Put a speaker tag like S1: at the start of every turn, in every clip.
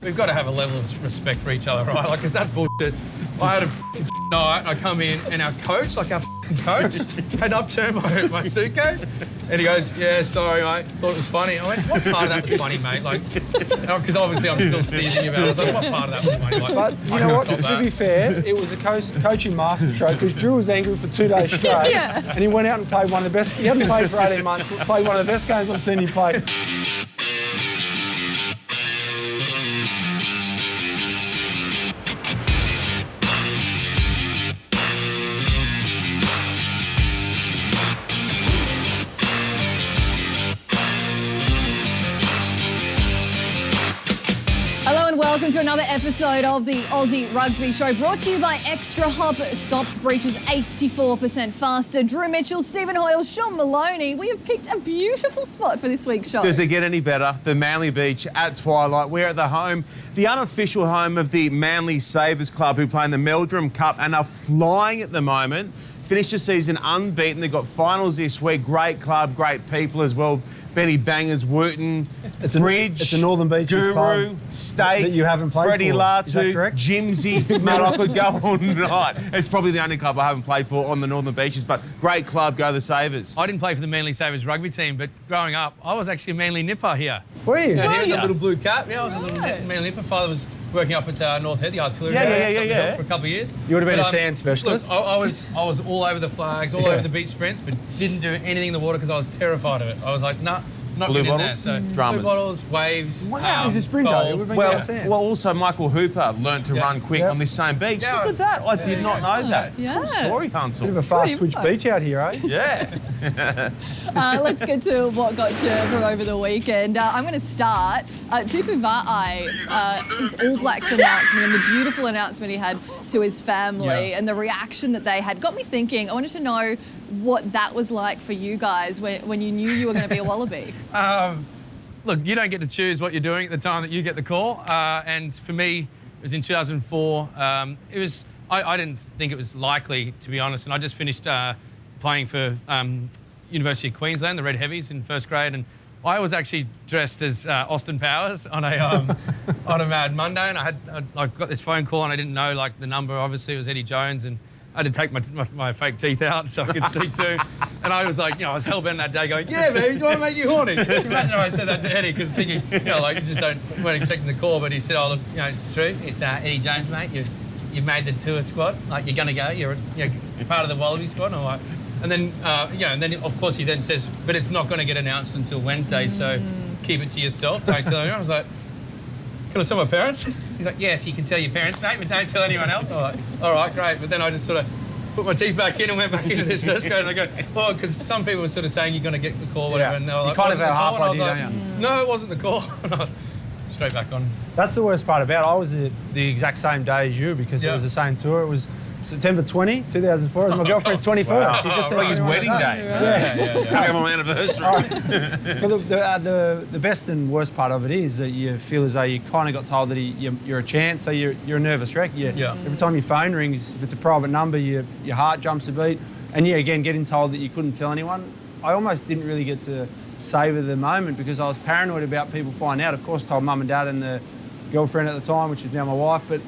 S1: we've got to have a level of respect for each other, right? Like, because that's bullshit. I had a night, and I come in, and our coach, like our coach, had upturned my suitcase, and he goes, "Yeah, sorry, mate. Thought it was funny." I went, "What part of that was funny, mate?" Like, because obviously I'm still seething about it. I was like, "What part of that was funny?" Like,
S2: but you know what? To be fair, it was a coaching masterstroke because Drew was angry for 2 days straight, and he went out and played one of the best. He hadn't played for 18 months, but played one of the best games I've seen him play.
S3: Welcome to another episode of the Aussie Rugby Show, brought to you by Extra Hop. Stops breaches 84% faster. Drew Mitchell, Stephen Hoyle, Sean Maloney. We have picked a beautiful spot for this week's show.
S4: Does it get any better? The Manly Beach at twilight. We're at the home, the unofficial home of the Manly Savers Club, who play in the Meldrum Cup and are flying at the moment. Finished the season unbeaten. They've got finals this week. Great club, great people as well. Benny Bangers, Wooten, Fridge,
S2: it's a Northern Beaches
S4: Guru,
S2: club
S4: State,
S2: that you haven't played
S4: Freddie
S2: for.
S4: Latu,
S2: Is that correct?
S4: Jimsy. Mate, I could go all night. It's probably the only club I haven't played for on the Northern Beaches, but great club, go the Savers.
S1: I didn't play for the Manly Savers rugby team, but growing up, I was actually a Manly nipper here.
S2: Were you?
S1: Yeah, here, the little blue cap. Yeah, I was a little Manly nipper. Father was working up at North Head, the artillery
S4: Yeah.
S1: for a couple of years.
S2: You would have been a sand specialist.
S1: Look, I was all over the flags, all over the beach sprints, but didn't do anything in the water because I was terrified of it. I was like, nah. Not
S4: Blue
S1: getting
S4: bottles?
S1: there. So
S4: Dramas.
S1: Blue bottles, waves.
S2: Wow, he's a sprinter.
S1: gold.
S4: Well, also Michael Hooper learnt to run quick on this same beach.
S1: Yeah.
S4: Look at that. I did not know that.
S3: Yeah.
S4: Cool story,
S2: Bit
S4: Hansel.
S2: of a fast twitch beach out here, eh?
S4: Yeah.
S3: Let's get to what got you from over the weekend. I'm going to start. Tupu Va'ai, his All Blacks announcement and the beautiful announcement he had to his family and the reaction that they had got me thinking. I wanted to know what that was like for you guys when you knew you were going to be a Wallaby.
S1: Look, you don't get to choose what you're doing at the time that you get the call. And for me, it was in 2004. It was I didn't think it was likely, to be honest. And I just finished playing for University of Queensland, the Red Heavies, in first grade. And I was actually dressed as Austin Powers on a on a Mad Monday. And I got this phone call and I didn't know like the number. Obviously, it was Eddie Jones. And I had to take my fake teeth out so I could speak to him. And I was like, I was hell-bent that day going, "Yeah, baby, do I make you horny?" Imagine if I said that to Eddie, because thinking, like, you just weren't expecting the call. But he said, "Oh, look, Drew, it's Eddie Jones, mate. You've made the tour squad. Like, you're going to go. You're part of the Wallaby squad." And I'm like, and then, and then, of course, he then says, "But it's not going to get announced until Wednesday, so keep it to yourself. Don't tell anyone." I was like, "Can I tell my parents?" He's like, "Yes, you can tell your parents, mate, but don't tell anyone else." I'm like, "All right, great." But then I just sort of put my teeth back in and went back into this first grade. And I go, "Well," because some people were sort of saying you're going to get the call, whatever. And they were like,
S2: kind of
S1: "Wasn't the
S2: have
S1: call?"
S2: half
S1: And I was
S2: idea,
S1: like,
S2: don't you?
S1: "No, it wasn't the call." And I straight back on.
S2: That's the worst part about it. I was the exact same day as you because it was the same tour. It was September 20, 2004. It was my girlfriend's 21st.
S4: Wow.
S2: She just
S4: Like his wedding day.
S2: Yeah.
S4: My anniversary.
S2: But the best and worst part of it is that you feel as though you kind of got told that you're a chance, so you're a nervous wreck. Every time your phone rings, if it's a private number, your heart jumps a beat. And again, getting told that you couldn't tell anyone, I almost didn't really get to savour the moment because I was paranoid about people finding out. Of course, told mum and dad and the girlfriend at the time, which is now my wife, but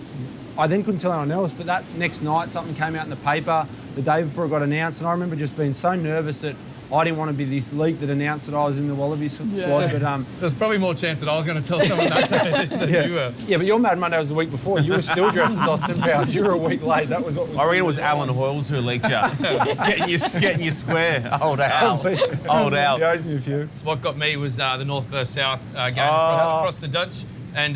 S2: I then couldn't tell anyone else. But that next night, something came out in the paper the day before it got announced, and I remember just being so nervous that I didn't want to be this leak that announced that I was in the Wallabies squad. But
S1: there's probably more chance that I was going to tell someone that day than you were.
S2: Yeah, but your Mad Monday was the week before. You were still dressed as Austin Powers. You were a week late. That was what was.
S4: I reckon it was Alan Hoyles who leaked you. getting you square. Old Al. Old Al.
S2: He owes me a few.
S1: What got me was the North versus South game across the Dutch. And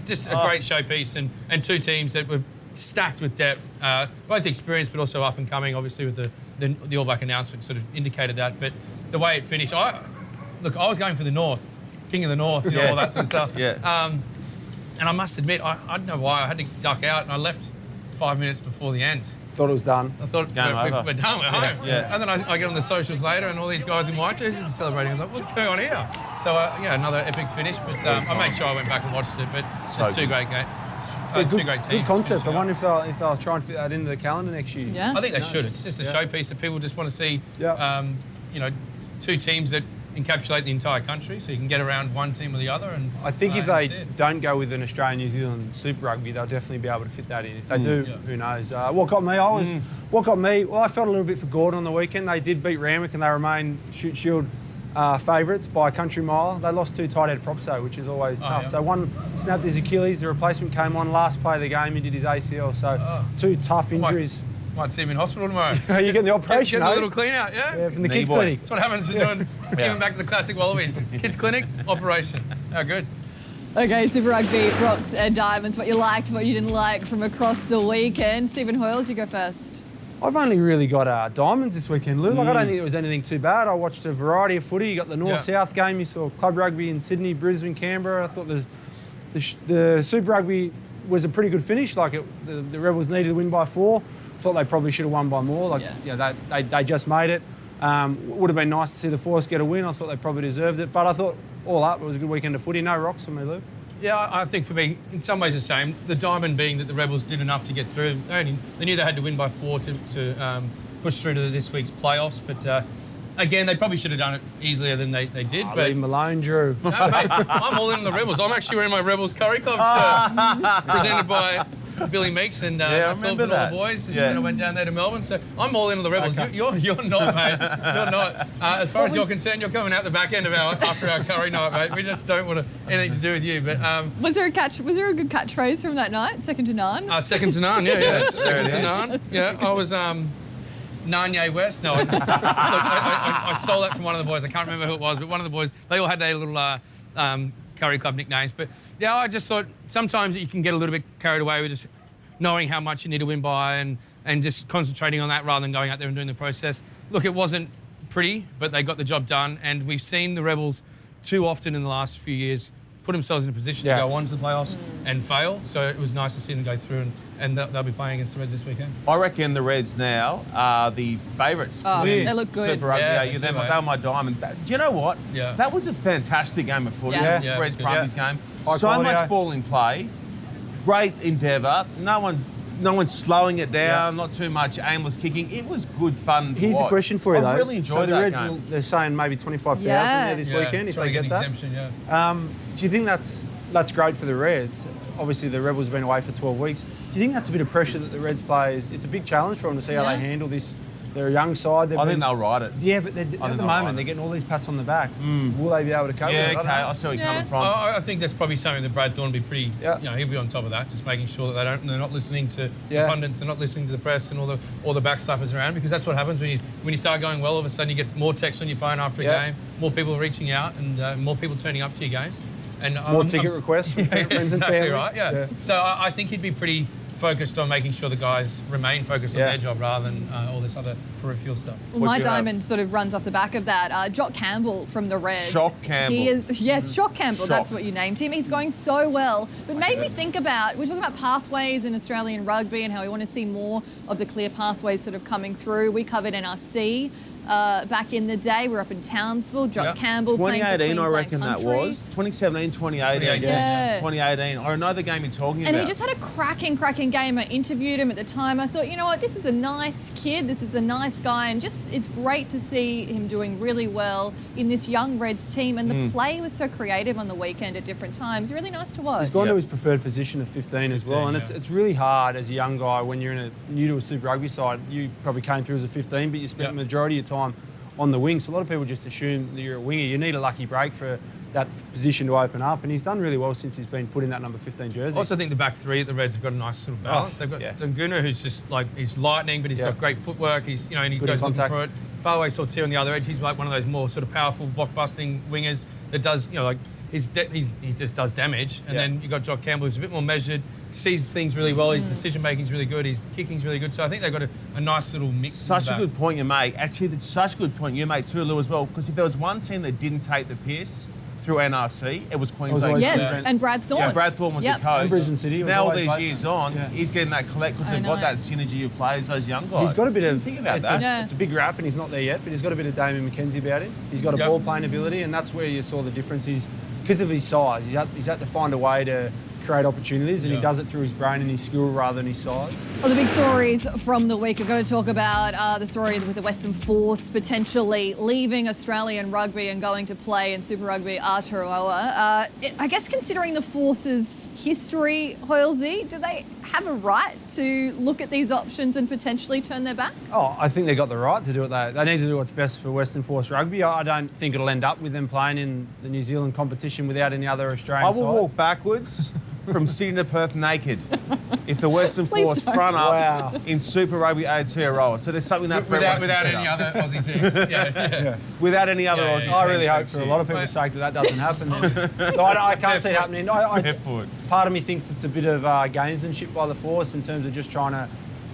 S1: just a great showpiece and two teams that were stacked with depth, both experienced but also up and coming. Obviously, with the All Black announcement sort of indicated that. But the way it finished, I was going for the North, King of the North, all that sort of stuff. And I must admit, I don't know why, I had to duck out and I left 5 minutes before the end.
S2: Thought it was done.
S1: I thought we're done, we're home. Yeah. And then I get on the socials later and all these guys in white jerseys are celebrating. I was like, what's going on here? So, another epic finish. But I made sure I went back and watched it. But it's just two great games. Two great teams.
S2: Good concept. I wonder if they'll try and fit that into the calendar next year.
S3: Yeah.
S1: I think they should. It's just a showpiece that people just want to see, two teams that, encapsulate the entire country, so you can get around one team or the other. And
S2: I think if
S1: that's
S2: they
S1: it.
S2: don't go with an Australian-New Zealand Super Rugby, they'll definitely be able to fit that in. If they do, who knows? What got me? Well, I felt a little bit for Gordon on the weekend. They did beat Randwick and they remain Shoot Shield favourites by a country mile. They lost 2 tight-headed props though, which is always tough.
S1: Yeah.
S2: So one snapped his Achilles, the replacement came on last play of the game, he did his ACL. So 2 tough injuries.
S1: Might see him in hospital tomorrow.
S2: You're getting the operation,
S1: Get a little clean out,
S2: Yeah, from the
S4: Knee
S2: kids'
S4: boy.
S2: clinic.
S1: That's what happens when doing giving back to the classic Wallabies. Kids clinic, operation. How good.
S3: Okay, Super Rugby, Rocks and Diamonds, what you liked, what you didn't like from across the weekend. Stephen Hoyles, you go first.
S2: I've only really got diamonds this weekend, Lou. Like, I don't think it was anything too bad. I watched a variety of footy. You got the North-South game. You saw club rugby in Sydney, Brisbane, Canberra. I thought the Super Rugby was a pretty good finish. Like, the Rebels needed to win by 4. Thought they probably should have won by more. Like, they just made it. Would have been nice to see the Force get a win. I thought they probably deserved it. But I thought, all up, it was a good weekend of footy. No rocks for me, Lou.
S1: Yeah, I think for me, in some ways the same. The diamond being that the Rebels did enough to get through. They knew they had to win by 4 to push through to this week's playoffs. But again, they probably should have done it easier than they did. But
S2: Leave him alone, Drew.
S1: no, mate, I'm all in on the Rebels. I'm actually wearing my Rebels Curry Club shirt, presented by Billy Meeks and
S4: I remember
S1: Philip and all
S4: that.
S1: the boys. This is when I went down there to Melbourne. So I'm all in on the Rebels.
S2: Okay.
S1: You're not, mate. You're not. As far as you're concerned, you're coming out the back end of after our curry night, mate. We just don't want anything to do with you. But
S3: Was there a good catchphrase from that night? Second to none.
S1: second to none, yeah. Second to none. Yeah, I was Nanye West. No, I stole that from one of the boys. I can't remember who it was, but one of the boys, they all had their little curry club nicknames. But yeah, I just thought sometimes you can get a little bit carried away with just knowing how much you need to win by and just concentrating on that rather than going out there and doing the process. Look, it wasn't pretty, but they got the job done. And we've seen the Rebels too often in the last few years put themselves in a position to go on to the playoffs and fail. So it was nice to see them go through and they'll be playing against the Reds this weekend.
S4: I reckon the Reds now are the favourites.
S3: Oh,
S4: to win
S3: they look good.
S4: Super Rugby
S1: Yeah,
S4: AU.
S1: they
S4: They
S1: do,
S4: were my diamond. Do you know what?
S1: Yeah.
S4: That was a fantastic game of footy.
S3: Yeah.
S1: Yeah,
S4: Reds
S1: it was good.
S4: Brumbies game.
S2: High
S4: So
S2: quality,
S4: much ball in play. Great endeavour. No one's slowing it down. Not too much aimless kicking. It was good fun. to
S2: Here's a
S4: watch.
S2: question for you, though.
S4: I really enjoyed
S2: so the
S4: that
S2: Reds,
S4: game.
S2: they're saying maybe 25,000
S3: Yeah.
S2: there this weekend if
S1: trying
S2: they
S1: to
S2: get that.
S1: exemption, yeah.
S2: Do you think that's great for the Reds? Obviously, the Rebels have been away for 12 weeks. Do you think that's a bit of pressure that the Reds players? It's a big challenge for them to see how they handle this. They're a young side.
S4: I think they'll ride it.
S2: Yeah, but at the
S4: they'll ride
S2: moment
S4: it.
S2: they're getting all these pats on the back. Will they be able to cope with
S4: Yeah,
S2: it?
S4: okay. I see where you're coming from.
S1: I think that's probably something that Brad Thorne will be pretty,
S2: Yeah.
S1: he'll be on top of that, just making sure that they're not listening to the pundits, they're not listening to the press and all the backslappers around, because that's what happens when you start going well. All of a sudden, you get more texts on your phone after a game, more people reaching out, and more people turning up to your games, and
S2: More ticket requests from friends and
S1: exactly
S2: family.
S1: right. Yeah. So I think he'd be pretty focused on making sure the guys remain focused on their job rather than all this other peripheral stuff.
S3: Well, my diamond sort of runs off the back of that. Jock Campbell from the Reds.
S4: Shock Campbell.
S3: He is, yes, Shock Campbell,
S4: Shock.
S3: that's what you named him. He's going so well. But made me think about, we're talking about pathways in Australian rugby and how we want to see more of the clear pathways sort of coming through. We covered NRC back in the day. We're up in Townsville. Jock Campbell playing for
S4: 2018, I
S3: Queensland
S4: reckon
S3: Country.
S4: that was. 2017, 2018.
S3: Yeah.
S4: 2018. I know the game you're talking
S3: And
S4: about.
S3: he just had a cracking game. I interviewed him at the time. I thought, you know what, this is a nice kid. This is a nice guy. And just, it's great to see him doing really well in this young Reds team. And the play was so creative on the weekend at different times. Really nice to watch.
S2: He's gone to his preferred position of 15 as well, and it's really hard as a young guy when you're new to a Super Rugby side. You probably came through as a 15, but you spent the majority of your time on the wing. So a lot of people just assume that you're a winger. You need a lucky break for that position to open up, and he's done really well since he's been put in that number 15 jersey.
S1: I also think the back three at the Reds have got a nice sort of balance. They've got Dunguna, who's just like, he's lightning, but he's got great footwork. He's, and he
S2: Good
S1: goes looking
S2: contact.
S1: for it. Faraway Sortier on the other edge, he's like one of those more sort of powerful, block-busting wingers that does, he just does damage. And then you've got Jock Campbell, who's a bit more measured, sees things really well, his decision-making's really good, his kicking's really good. So I think they've got a nice little mix.
S4: Such a good point you make. Actually, that's such a good point you made too, Lou, as well. Because if there was one team that didn't take the piss through NRC, it was Queensland.
S3: Yes, and Brad Thorne.
S4: Yeah, Brad Thorne was the coach.
S2: And Brisbane City was
S4: now all
S2: always
S4: these
S2: both.
S4: years on, he's getting that collect because
S3: I
S4: they've got
S3: know.
S4: that synergy of players, those young guys.
S2: He's got a bit of...
S4: Think about
S2: it's
S4: that.
S2: It's a big rap and he's not there yet, but he's got a bit of Damien McKenzie about him. He's got a ball playing ability, and that's where you saw the difference. Because of his size, he's had to find a way to create opportunities, and he
S1: Yeah.
S2: does it through his brain and his skill rather than his size.
S3: Well, the big stories from the week are going to talk about the story with the Western Force potentially leaving Australian rugby and going to play in Super Rugby Aotearoa. I guess considering the Force's history, Hoylesy, do they have a right to look at these options and potentially turn their back?
S2: Oh, I think they got the right to do it. They need to do what's best for Western Force Rugby. I don't think it'll end up with them playing in the New Zealand competition without any other Australian
S4: I will
S2: sides.
S4: walk backwards from Sydney to Perth naked if the Western
S3: Please
S4: Force
S3: don't.
S4: front up
S2: Wow.
S4: in Super Rugby Aotearoa. So there's something that
S1: Without any other Aussie teams. Yeah.
S4: without any other
S1: Yeah,
S4: Aussie
S1: yeah,
S2: I really
S4: teams
S2: hope
S4: next
S2: for a
S4: year.
S2: lot of people's sake that doesn't happen. Then. So I can't see it happening.
S4: Fair point.
S2: Part of me thinks it's a bit of gamesmanship by the Force in terms of just trying to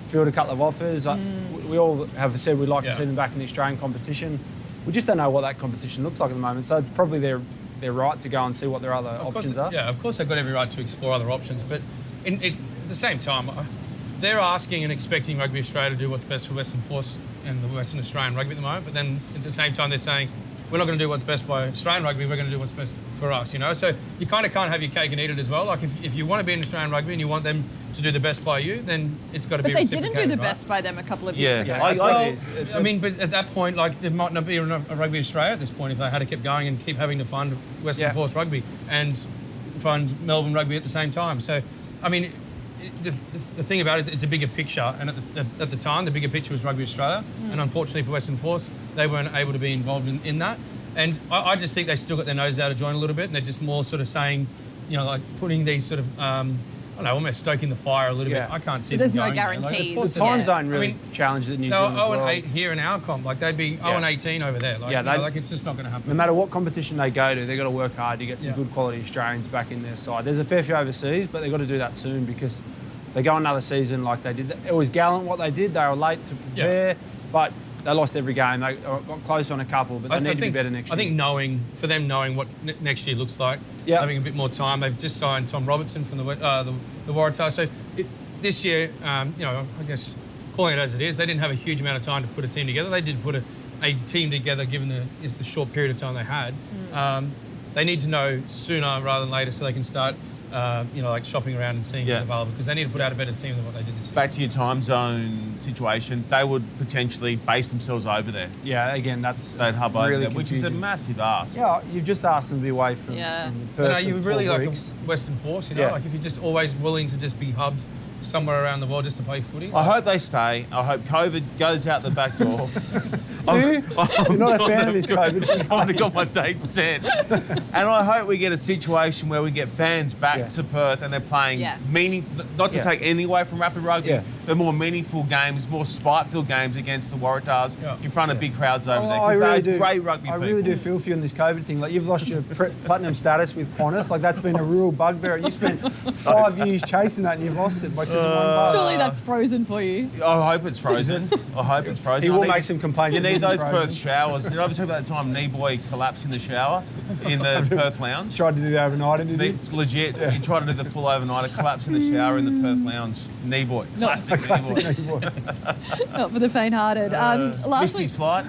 S2: field a couple of offers. We all have said we'd like
S1: Yeah.
S2: to see them back in the Australian competition. We just don't know what that competition looks like at the moment. So it's probably their right to go and see what their other options are.
S1: Yeah, of course they've got every right to explore other options, but at the same time, they're asking and expecting Rugby Australia to do what's best for Western Force and the Western Australian rugby at the moment, but then at the same time they're saying, we're not going to do what's best by Australian rugby, we're going to do what's best for us, you know? So you kind of can't have your cake and eat it as well. Like if you want to be in Australian rugby and you want them to do the best by you, then it's got to
S3: But
S1: be
S3: they
S1: reciprocated.
S3: didn't do the
S1: right?
S3: best by them a couple of years
S4: Yeah.
S3: ago.
S2: That's what it is. It's
S1: I mean, but at that point, like, there might not be a Rugby Australia at this point if they had to keep going and keep having to fund Western
S2: Yeah.
S1: Force Rugby and fund Melbourne Rugby at the same time. So, I mean, the thing about it, it's a bigger picture. And at the time, the bigger picture was Rugby Australia. And unfortunately for Western Force, they weren't able to be involved in that. And I just think they still got their nose out of joint a little bit. And they're just more sort of saying, you know, like putting these sort of, I don't know, almost stoking the fire a little
S2: Yeah.
S1: bit. I can't see
S3: But there's
S1: them
S3: no
S1: going there. Like,
S3: guarantees.
S2: The
S1: it's-
S2: time
S3: Yeah.
S2: zone really
S1: I mean,
S2: challenged at New
S1: They were
S2: Zealand as
S1: 0
S2: well.
S1: and 8 here in our comp. Like they'd be 0 and 18 over there. Like,
S2: Yeah,
S1: you know,
S2: they-
S1: like it's just not going to happen.
S2: No matter what competition they go to, they've got to work hard to get some
S1: Yeah.
S2: good quality Australians back in their side. There's a fair few overseas, but they've got to do that soon because if they go another season like they did, it was gallant what they did. They were late to prepare, but they lost every game. They got close on a couple, but they need to be better next year.
S1: I think knowing what next year looks like,
S2: Yeah.
S1: having a bit more time. They've just signed Tom Robertson from the Waratahs. So this year, you know, I guess calling it as it is, they didn't have a huge amount of time to put a team together. They did put a team together given the short period of time they had. They need to know sooner rather than later so they can start, you know, like shopping around and seeing who's available because they need to put out a better team than what they did this year.
S4: Back to your time zone situation, they would potentially base themselves over there.
S2: Yeah, again, that's
S4: They'd hub over
S2: really
S4: there, which is a
S2: confusing.
S4: massive ask.
S2: Yeah, you've just asked them to be away from,
S3: Yeah.
S2: from
S1: But
S2: Perth
S1: are you
S2: for
S1: really
S2: 12
S1: like
S2: weeks.
S1: a Western Force, you know?
S2: Yeah.
S1: Like if you're just always willing to just be hubbed somewhere around the world just to play footy?
S4: I hope they stay. I hope COVID goes out the back door.
S2: Do you? You're not a fan of this COVID thing.
S4: I've already got my date set. And I hope we get a situation where we get fans back to Perth and they're playing not to take anything away from Rapid Rugby, but more meaningful games, more spite-filled games against the Waratahs in front of big crowds over there.
S2: I
S4: Because
S2: really
S4: they're
S2: do.
S4: great rugby
S2: I
S4: people.
S2: really do feel for you on this COVID thing. Like you've lost your platinum status with Qantas. Like that's been a real bugbear. You spent 5 years chasing that and you've lost it because of one bar.
S3: Surely that's frozen for you.
S4: I hope it's frozen. I hope it's frozen.
S2: He will
S4: I need-
S2: make some complaints.
S4: You
S2: if
S4: need
S2: it's
S4: those
S2: frozen.
S4: Perth showers. Did I ever talk about the time Knee Boy collapsed in the shower in the Perth lounge?
S2: Tried to do the overnight, did you?
S4: Legit. He tried to do the full overnighter, collapsed in the shower in the Perth lounge. Knee Boy. Classic Knee Boy.
S3: Not for the faint-hearted.
S4: Missed
S3: Last
S4: his
S3: week,
S4: flight.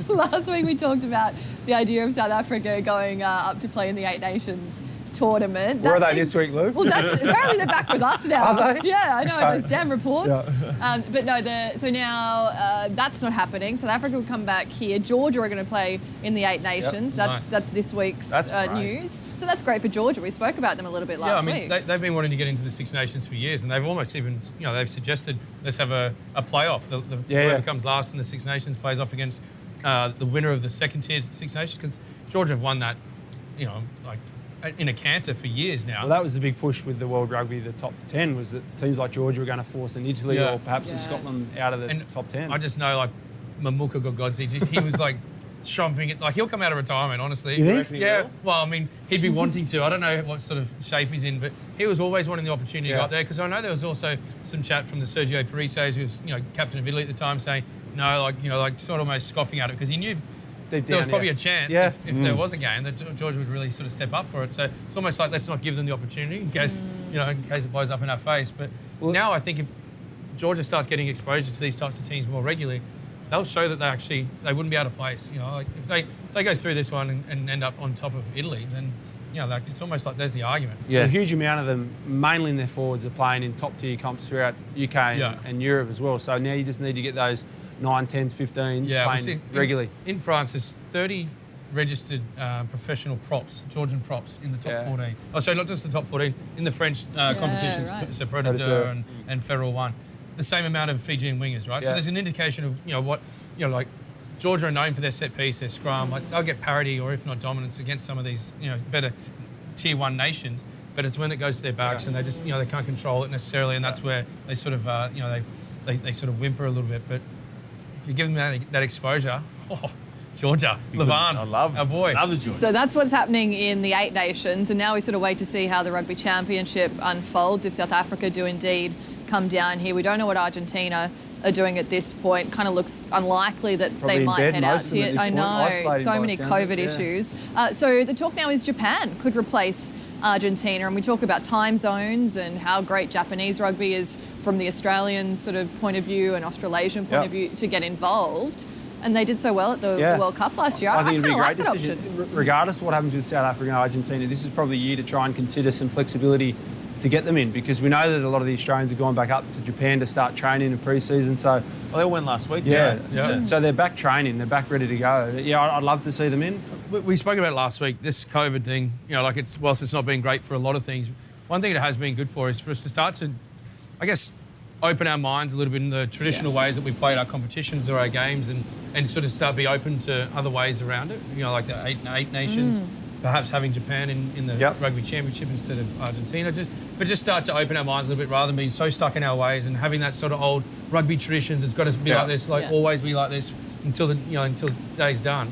S3: last week we talked about the idea of South Africa going up to play in the Eight Nations tournament.
S2: Where are
S3: That
S2: they this
S3: seems-
S2: week, Lou?
S3: Well, apparently they're back with us now.
S2: Are they?
S3: Yeah, I know, those damn reports.
S2: Yeah.
S3: But no, so now that's not happening. South Africa will come back here. Georgia are going to play in the Eight Nations.
S1: Nice.
S3: That's this week's
S4: That's great.
S3: news. So that's great for Georgia. We spoke about them a little bit last week.
S1: They've been wanting to get into the Six Nations for years, and they've almost even, you know, they've suggested let's have a playoff. Whoever comes last in the Six Nations plays off against the winner of the second tier Six Nations, because Georgia have won that, you know, like in a canter for years now.
S2: Well, that was the big push with the World Rugby, the top 10, was that teams like Georgia were going to force an Italy or perhaps Scotland out of the top 10.
S1: I just know, like, Mamuka Gogodzi, he was like chomping it. Like, he'll come out of retirement, honestly.
S2: You think?
S4: reckon he
S1: Yeah.
S4: will?
S1: Well, I mean, he'd be wanting to. I don't know what sort of shape he's in, but he was always wanting the opportunity to go up there, because I know there was also some chat from the Sergio Parises, who was, you know, captain of Italy at the time, saying, no, like, you know, like sort of almost scoffing at it, because he knew
S2: Deep
S1: there was
S2: down,
S1: probably a chance
S2: Yeah.
S1: if there was a game that Georgia would really sort of step up for it. So it's almost like let's not give them the opportunity in case, you know, in case it blows up in our face. But now I think if Georgia starts getting exposure to these types of teams more regularly, they'll show that they wouldn't be out of place. You know, like if they go through this one and end up on top of Italy, then you know, like it's almost like there's the argument.
S4: Yeah.
S2: A huge amount of them, mainly in their forwards, are playing in top-tier comps throughout UK and Europe as well. So now you just need to get those 9, 10s, 15s playing regularly.
S1: In France, there's 30 registered professional props, Georgian props, in the top 14. Oh, sorry, not just the top 14, in the French competitions, so Predator and Federal 1. The same amount of Fijian wingers, right? So there's an indication of, you know, what, you know, like Georgia are known for their set piece, their scrum. Like they'll get parity or if not dominance against some of these, you know, better tier 1 nations. But it's when it goes to their backs and they just, you know, they can't control it necessarily, and that's where they sort of, you know, they sort of whimper a little bit. But if you give them that exposure, Georgia, Levan,
S4: I love
S1: our boy.
S4: Love the Georgia.
S3: So that's what's happening in the 8 nations, and now we sort of wait to see how the Rugby Championship unfolds. If South Africa do indeed come down here, we don't know what Argentina are doing at this point. Kind of looks unlikely that they might head out here. I know, so many COVID issues. So the talk now is Japan could replace Argentina, and we talk about time zones and how great Japanese rugby is from the Australian sort of point of view and Australasian point of view to get involved. And they did so well at the World Cup last year.
S2: I think it'd be a great
S3: like
S2: decision. Regardless of what happens with South Africa and Argentina, this is probably a year to try and consider some flexibility to get them in, because we know that a lot of the Australians are going back up to Japan to start training in pre-season. So
S4: they went last week.
S2: So they're back training, they're back ready to go. Yeah, I'd love to see them in.
S1: We spoke about it last week, this COVID thing, you know, like whilst it's not been great for a lot of things, one thing it has been good for is for us to start to, I guess, open our minds a little bit in the traditional ways that we played our competitions or our games, and sort of start be open to other ways around it, you know, like the eight nations, perhaps having Japan in the Rugby Championship instead of Argentina, but just start to open our minds a little bit rather than being so stuck in our ways and having that sort of old rugby traditions. It's got to be like this, like always be like this until the day's done.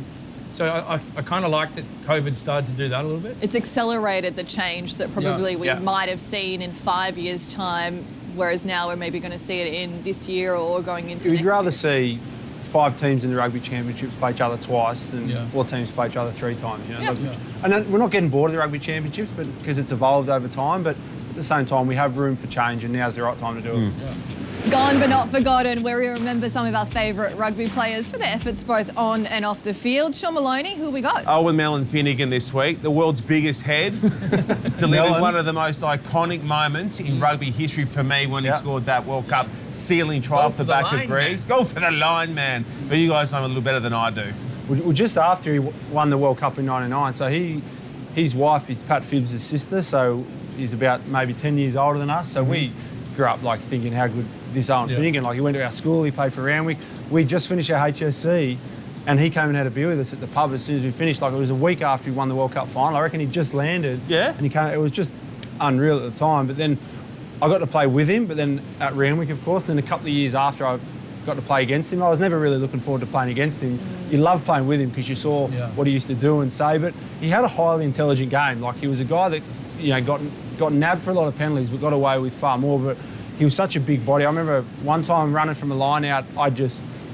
S1: So I kind of like that COVID started to do that a little bit.
S3: It's accelerated the change that probably we might have seen in 5 years' time, whereas now we're maybe going to see it in this year or going into next year.
S2: We'd rather see 5 teams in the Rugby Championships play each other twice than 4 teams play each other 3 times. You know? And we're not getting bored of the Rugby Championships, but because it's evolved over time. But at the same time, we have room for change, and now's the right time to do it.
S3: Gone but not forgotten, where we remember some of our favourite rugby players for their efforts both on and off the field. Sean Maloney, who we got?
S4: Owen Finegan this week, the world's biggest head, delivered one of the most iconic moments in rugby history for me when he scored that World Cup ceiling try off the back of Greece. Go for the line, man. But you guys know a little better than I do.
S2: Well, just after he won the World Cup in '99, so his wife is Pat Phibbs' sister, so he's about maybe 10 years older than us. So we grew up like thinking how good this Owen Finegan, like he went to our school, he played for Randwick. We just finished our HSC and he came and had a beer with us at the pub as soon as we finished. Like it was a week after he won the World Cup final. I reckon he just landed.
S4: Yeah.
S2: And he came, it was just unreal at the time. But then I got to play with him, but then at Randwick, of course, then a couple of years after I got to play against him. I was never really looking forward to playing against him. You love playing with him because you saw what he used to do and say, but he had a highly intelligent game. Like he was a guy that, you know, got nabbed for a lot of penalties, but got away with far more. But he was such a big body. I remember one time running from a line out, it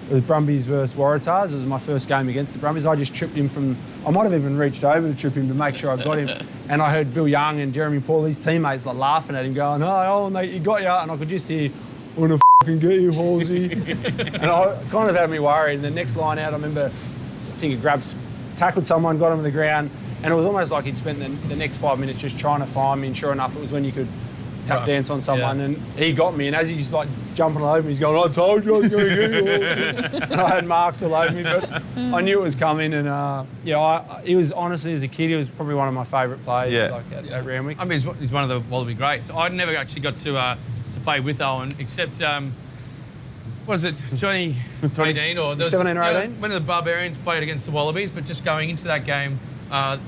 S2: was Brumbies versus Waratahs. It was my first game against the Brumbies. I just tripped him I might have even reached over to trip him to make sure I got him. And I heard Bill Young and Jeremy Paul, his teammates, like laughing at him, going, "Oh, mate, you got ya." And I could just hear, "I'm gonna fucking get you, Halsey." And I kind of had me worried. And the next line out, I remember, I think he tackled someone, got him to the ground, and it was almost like he'd spent the next 5 minutes just trying to find me. And sure enough, it was when you could tap dance on someone, and he got me. And as he's like jumping all over me, he's going, "I told you I was going to get you." And I had marks all over me, but I knew it was coming. And he was, honestly, as a kid, he was probably one of my favourite players at Randwick.
S1: I mean, he's one of the Wallaby greats. I never actually got to play with Owen, except what was it, 2018 or
S2: 17 or 18?
S1: When the Barbarians played against the Wallabies, but just going into that game.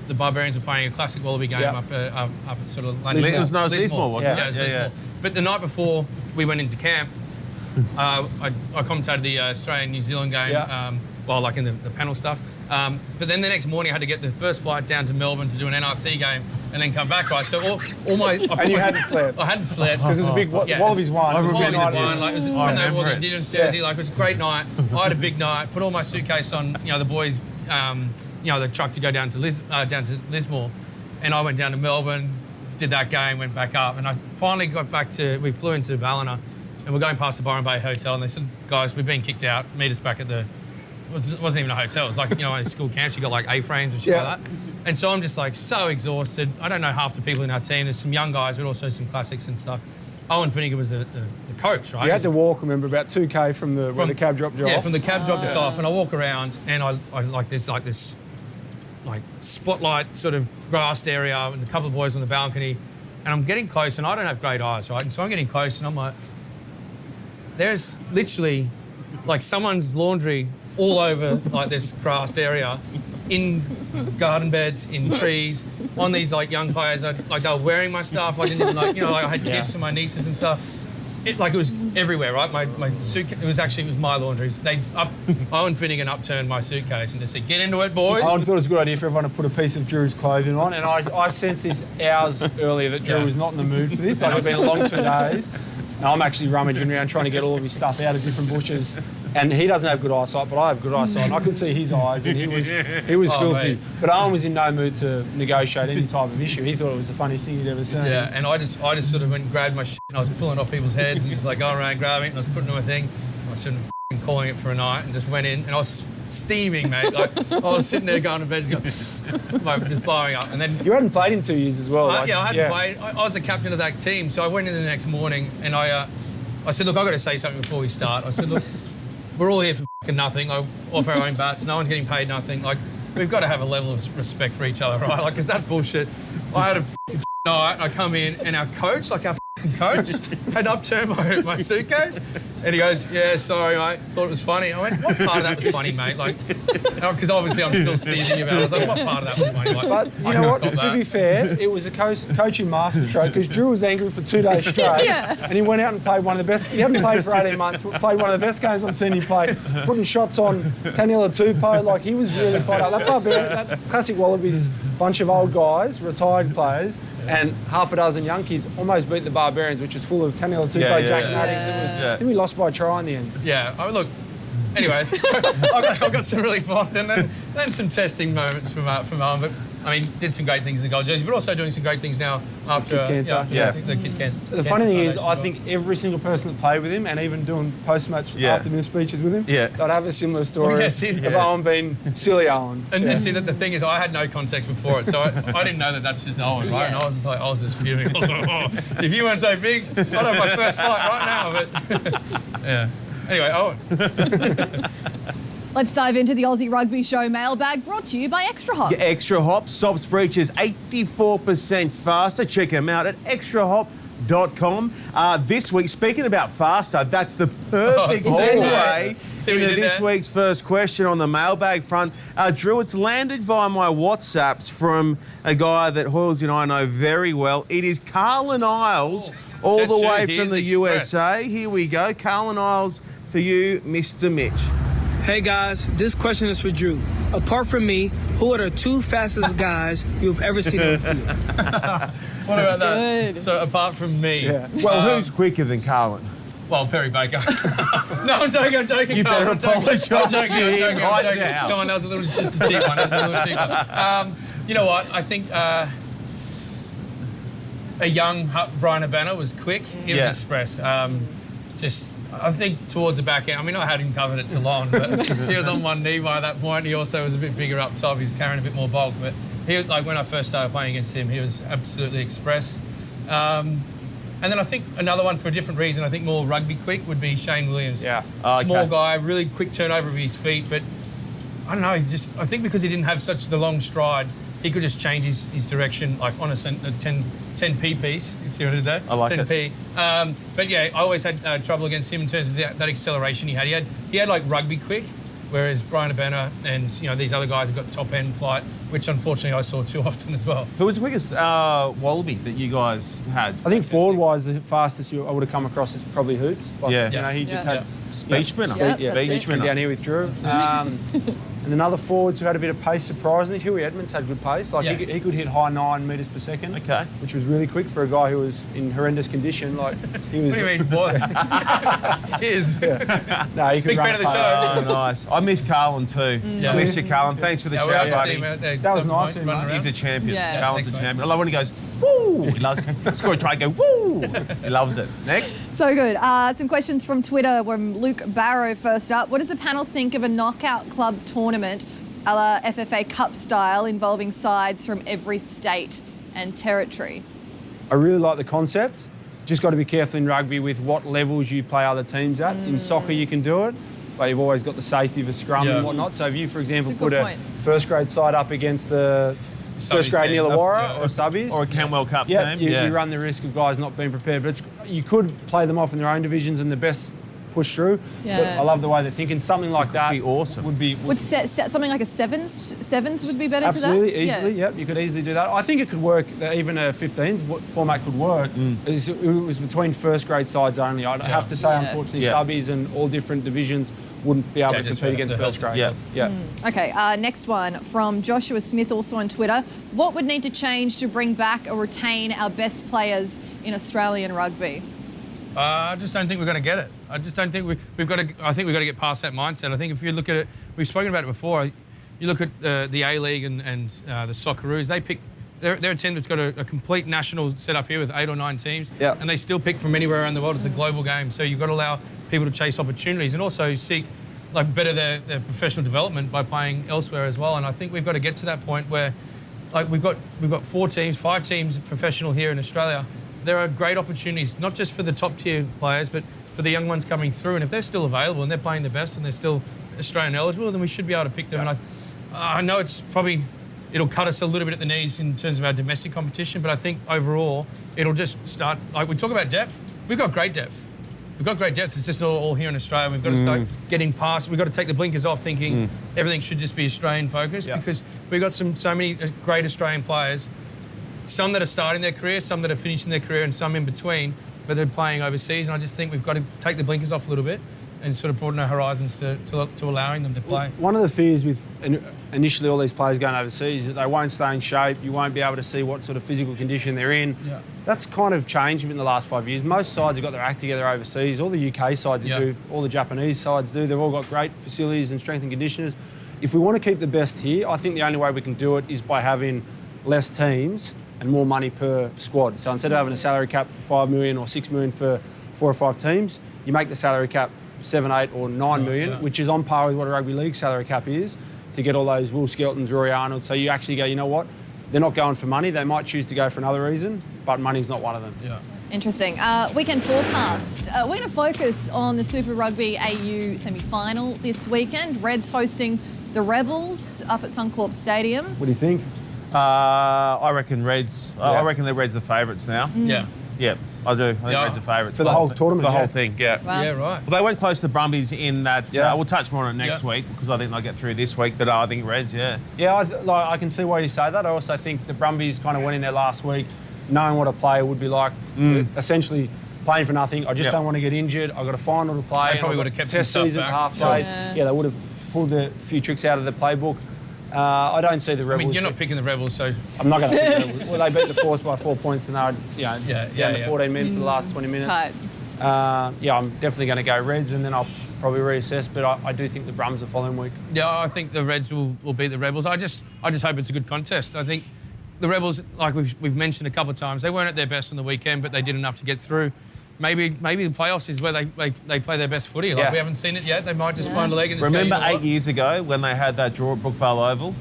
S1: The Barbarians were playing a classic Wallaby game up at sort of Lismore.
S4: It was Lismore, wasn't it?
S1: Yeah, it was Lismore. But the night before we went into camp, I commentated the Australian-New Zealand game, like in the panel stuff. But then the next morning I had to get the first flight down to Melbourne to do an NRC game and then come back, right? So all my...
S2: And you hadn't slept?
S1: I hadn't slept.
S2: Because it was a big... Wallabies won.
S1: Wallabies won. Like, it was when they wore the Indigenous jersey. Like, it was a great night. I had a big night, put all my suitcase on, the boys... the truck to go down to Lismore, and I went down to Melbourne, did that game, went back up, and I finally got back we flew into Ballina, and we're going past the Byron Bay Hotel, and they said, "Guys, we've been kicked out, meet us back at the wasn't even a hotel. It was like, you know, in school camps, you got like A-frames and shit like that. And so I'm just like so exhausted. I don't know half the people in our team. There's some young guys, but also some classics and stuff. Owen Finegan was the coach, right?
S2: You had to walk, remember, about 2K from where the cab dropped you off.
S1: Yeah, from the cab dropped us off, and I walk around, and I like this spotlight sort of grassed area, and a couple of boys on the balcony, and I'm getting close, and I don't have great eyes, right? And so I'm getting close, and I'm like, there's literally like someone's laundry all over like this grassed area, in garden beds, in trees, on these like young players. Like they were wearing my stuff. I didn't even like, you know, like I had gifts to my nieces and stuff. It was everywhere, right? My suitcase. It was my laundry. Owen Finegan upturned my suitcase and just said, "Get into it, boys."
S2: I thought it was a good idea for everyone to put a piece of Drew's clothing on, and I sensed this hours earlier that Drew was not in the mood for this. Like it'd been a long 2 days. And I'm actually rummaging around trying to get all of his stuff out of different bushes. And he doesn't have good eyesight, but I have good eyesight. And I could see his eyes, and he was filthy.
S1: Mate.
S2: But Owen was in no mood to negotiate any type of issue. He thought it was the funniest thing he'd ever seen.
S1: Yeah, and I just sort of went and grabbed my shit, and I was pulling off people's heads and just like going around grabbing it, and I was putting it in my thing. I was sort of calling it for a night, and just went in, and I was steaming, mate. Like I was sitting there going to bed, just blowing up. And then
S2: You hadn't played in 2 years as well.
S1: I hadn't played. I was the captain of that team, so I went in the next morning, and I said, look, I've got to say something before we start. I said, look, we're all here for fucking nothing, like, off our own bats. No one's getting paid nothing. Like, we've got to have a level of respect for each other, right? Like, because that's bullshit. I had a fucking night, and I come in, and our coach, like our fucking coach, had upturned my suitcase, and he goes, yeah, sorry, mate, thought it was funny. I went, what part of that was funny, mate? Like, because obviously I'm still seething about it. I was like, what part of that was funny? Like,
S2: But you know what? To be fair, it was a coaching masterstroke because Drew was angry for 2 days straight, and he went out and played one of the best. He hadn't played for 18 months. Played one of the best games I've seen him play, putting shots on Taniela Tupou. Like he was really fired up. That classic Wallabies bunch of old guys, retired players, and half a dozen young kids almost beat the Barbarians, which was full of Taniela Tupou, Jake Maddox. It was. I think we lost by a try in the end.
S1: Yeah. I mean, look. Anyway, I got some really fun, and then some testing moments from Owen. But I mean, did some great things in the gold jersey, but also doing some great things now after the kids' cancer.
S2: The funny thing is, I think every single person that played with him, and even doing post-match afternoon speeches with him, they'd have a similar story of Owen being silly Owen.
S1: And see, that the thing is, I had no context before it, so I didn't know that that's just Owen, right?
S3: Yes.
S1: And I was just fuming. I was like, if you weren't so big, I'd have my first fight right now. But yeah. Anyway, Owen.
S3: Let's dive into the Aussie Rugby Show mailbag, brought to you by Extra Hop.
S4: Extra Hop stops breaches 84% faster. Check them out at extrahop.com. This week, speaking about faster, that's the perfect segue into this week's first question on the mailbag front. Drew, it's landed via my WhatsApps from a guy that Hoyles and I know very well. It is Carlin Isles, all the way from the USA. Here we go. Carlin Isles for you, Mr. Mitch.
S5: Hey guys, this question is for Drew. Apart from me, who are the 2 fastest guys you've ever seen on the field?
S1: What about that?
S3: Good.
S1: So apart from me,
S4: Well, who's quicker than Carlin?
S1: well, Perry Baker. No, I'm joking.
S4: You better apologise.
S1: I'm joking.
S4: Now.
S1: Come on, that was just a cheap one. You know what? I think a young Brian Urbana was quick. He was express. I think towards the back end. I mean, I hadn't covered it too long, but he was on one knee by that point. He also was a bit bigger up top. He was carrying a bit more bulk. But he, like when I first started playing against him, he was absolutely express. And then I think another one for a different reason, I think more rugby quick, would be Shane Williams.
S4: Yeah.
S1: Small guy, really quick turnover of his feet, but I don't know, I think because he didn't have such the long stride, he could just change his direction, like on a 10p piece. You see what I did there?
S4: I like
S1: 10p. But yeah, I always had trouble against him in terms of that acceleration he had. He had like rugby quick, whereas Brian Urbana and these other guys have got top end flight, which unfortunately I saw too often as well.
S4: Who was the quickest Wallaby that you guys had?
S2: I think forward-wise, the fastest I would have come across is probably Hoops. But, he just had
S4: Speechman
S2: down here with Drew. And another forwards who had a bit of pace, surprisingly. Huey Edmonds had good pace. He could hit high 9 metres per second.
S4: Okay.
S2: Which was really quick for a guy who was in horrendous condition. Like he was.
S1: What do you mean, boss? He is.
S2: No, he could
S1: Big
S2: run
S1: fan of the
S2: fast.
S1: show.
S4: Oh, nice. I miss Carlin too. I miss you, Carlin. Thanks for the shout, buddy.
S2: That was nice, mate.
S4: He's a champion.
S3: Yeah.
S4: Carlin's a champion. I love when he goes, woo. He loves score a try and go, woo. He loves it. Next.
S3: So good. Some questions from Twitter from Luke Barrow first up. What does the panel think of a knockout club tournament a la FFA Cup style involving sides from every state and territory?
S2: I really like the concept. Just got to be careful in rugby with what levels you play other teams at. In soccer, you can do it, but you've always got the safety of a scrum and whatnot. So if you, for example,
S3: That's a
S2: put
S3: good
S2: a
S3: point.
S2: first grade side up against the first grade
S1: team.
S2: Illawarra or subbies,
S4: Or a Camwell Cup
S2: yeah,
S4: team.
S2: you run the risk of guys not being prepared. But you could play them off in their own divisions and the best push through.
S3: Yeah.
S2: But I love the way they're thinking. Something like that
S4: be awesome.
S2: Would be
S3: Would something like a sevens would be better
S2: absolutely
S3: to that?
S2: easily.
S3: Yeah.
S2: Yep, you could easily do that. I think it could work. Even a 15s format could work. It was between first grade sides only. I'd have to say, unfortunately, subbies and all different divisions wouldn't be able to compete against first grade.
S4: Yeah.
S3: Okay, next one from Joshua Smith, also on Twitter. What would need to change to bring back or retain our best players in Australian rugby?
S1: I just don't think we're going to get it. I just don't think we've got to. I think we've got to get past that mindset. I think if you look at it, we've spoken about it before. You look at the A League and the Socceroos. They pick. They're a team that's got a complete national setup here with 8 or 9 teams, and they still pick from anywhere around the world. It's a global game, so you've got to allow people to chase opportunities and also seek better their professional development by playing elsewhere as well. And I think we've got to get to that point where, we've got 4 teams, 5 teams professional here in Australia. There are great opportunities, not just for the top tier players, but for the young ones coming through. And if they're still available and they're playing their best and they're still Australian eligible, then we should be able to pick them. And I know it'll cut us a little bit at the knees in terms of our domestic competition, but I think overall it'll just start. We talk about depth. We've got great depth. We've got great depth. It's just not all here in Australia. We've got to start getting past. We've got to take the blinkers off, thinking everything should just be Australian focused, because we've got so many great Australian players. Some that are starting their career, some that are finishing their career, and some in between, but they're playing overseas. And I just think we've got to take the blinkers off a little bit and sort of broaden our horizons to allowing them to play.
S2: One of the fears with initially all these players going overseas is that they won't stay in shape. You won't be able to see what sort of physical condition they're in.
S1: Yeah.
S2: That's kind of changed in the last 5 years. Most sides have got their act together overseas. All the UK sides do, all the Japanese sides do. They've all got great facilities and strength and conditioners. If we want to keep the best here, I think the only way we can do it is by having less teams and more money per squad. So instead of having a salary cap for 5 million or 6 million for 4 or 5 teams, you make the salary cap 7, 8 or 9 million, which is on par with what a rugby league salary cap is, to get all those Will Skeltons, Rory Arnold. So you actually go, you know what? They're not going for money. They might choose to go for another reason, but money's not one of them.
S1: Yeah.
S3: Interesting. Weekend forecast. We're going to focus on the Super Rugby AU semi-final this weekend. Reds hosting the Rebels up at Suncorp Stadium.
S2: What do you think?
S4: I reckon Reds. I reckon the Reds are favourites now.
S1: Yeah.
S4: Yeah, I do. I think Reds are favourites.
S2: For the whole tournament?
S4: For the whole thing, yeah.
S3: Wow.
S1: Yeah, right.
S4: Well, they went close to the Brumbies in that. We'll touch more on it next week because I think they'll get through this week. But I think Reds,
S2: Yeah, I can see why you say that. I also think the Brumbies kind of went in there last week knowing what a player would be like, essentially playing for nothing. I just don't want to get injured. I've got a final to play.
S1: They probably would have kept some
S2: test
S1: stuff
S2: season
S1: back.
S2: half days. Yeah, they would have pulled a few tricks out of the playbook. I don't see the Rebels.
S1: I mean, you're not picking the Rebels, so
S2: I'm not going to pick the Rebels. Well, they beat the Force by 4 points and they were down to 14 men for the last 20 minutes.
S3: Tight.
S2: I'm definitely going to go Reds and then I'll probably reassess, but I do think the Brums the following week.
S1: yeah, I think the Reds will beat the Rebels. I just hope it's a good contest. I think the Rebels, like we've mentioned a couple of times, they weren't at their best on the weekend, but they did enough to get through. Maybe the playoffs is where they play their best footy. Like we haven't seen it yet. They might just find a leg and just
S4: remember
S1: go, you know
S4: 8 years ago when they had that draw at Brookvale Oval?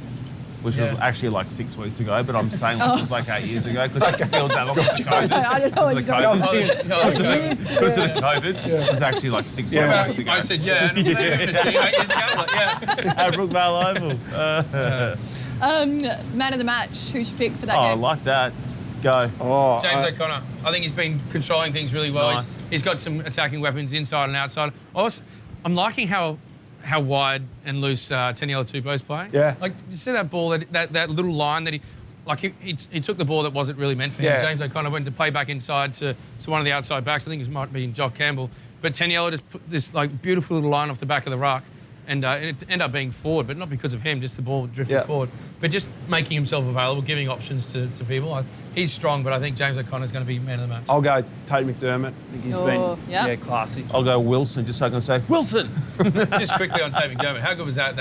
S4: Which was actually like 6 weeks ago, but I'm saying it was like 8 years ago because it feels that long.
S3: I don't know what you're talking about.
S4: Because of the COVID, it was actually like 6 weeks ago.
S1: I said, and they were the team 8 years ago. Like,
S4: At Brookvale Oval.
S3: Man of the match. Who should pick for that
S4: I
S3: game?
S4: like that. Go.
S1: James O'Connor. I think he's been controlling things really well.
S4: Nice.
S1: He's got some attacking weapons inside and outside. I'm liking how wide and loose Taniela Tupou's playing.
S2: Yeah.
S1: Like, did you see that ball, that little line that he took the ball that wasn't really meant for him. James O'Connor went to play back inside to one of the outside backs. I think it might be Jock Campbell. But Taniela just put this beautiful little line off the back of the ruck and it ended up being forward, but not because of him, just the ball drifting
S2: Yeah.
S1: forward. But just making himself available, giving options to people. He's strong, but I think James O'Connor's going to be man of the match.
S2: I'll go Tate McDermott. I think he's been classy.
S4: I'll go Wilson, just so I can say, Wilson!
S1: Just quickly on Tate McDermott, how good was that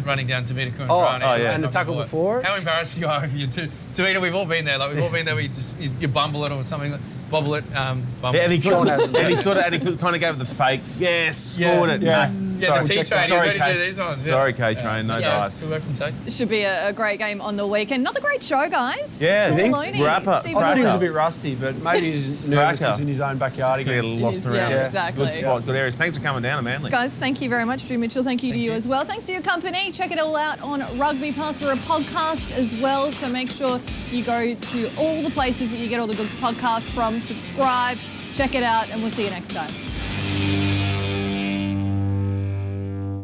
S1: running down Tamita Kurandrani?
S2: Oh, yeah. And the tackle before it?
S1: How embarrassing you are if you Tamita, we've all been there. Like, we've all been there where you bumble it or something, bobble it, bumble
S4: Yeah, and he
S2: Sean hasn't.
S4: kind of gave the fake, scored it.
S2: Yeah.
S4: No.
S1: Yeah, the T-Train, he's
S4: Sorry,
S1: ready to do
S4: Kate.
S1: these ones.
S4: Sorry, K-Train, no dice.
S1: Good work from Tate.
S3: It should be a great game on the weekend. Another great show, guys.
S4: Yeah,
S3: Sean
S4: I think
S3: Maloney,
S4: wrap-up.
S3: Steve
S2: I thought he was a
S3: Wallabies.
S2: bit rusty, but maybe he's nervous because in his own backyard
S4: Get a
S2: again.
S4: little lost
S3: is,
S4: around.
S3: yeah, exactly.
S4: Good spot, good areas. Thanks for coming down to Manly.
S3: Guys, thank you very much. Drew Mitchell, thank you to you as well. Thanks for your company. Check it all out on RugbyPass. We're a podcast as well, so make sure you go to all the places that you get all the good podcasts from. Subscribe, check it out, and we'll see you next time.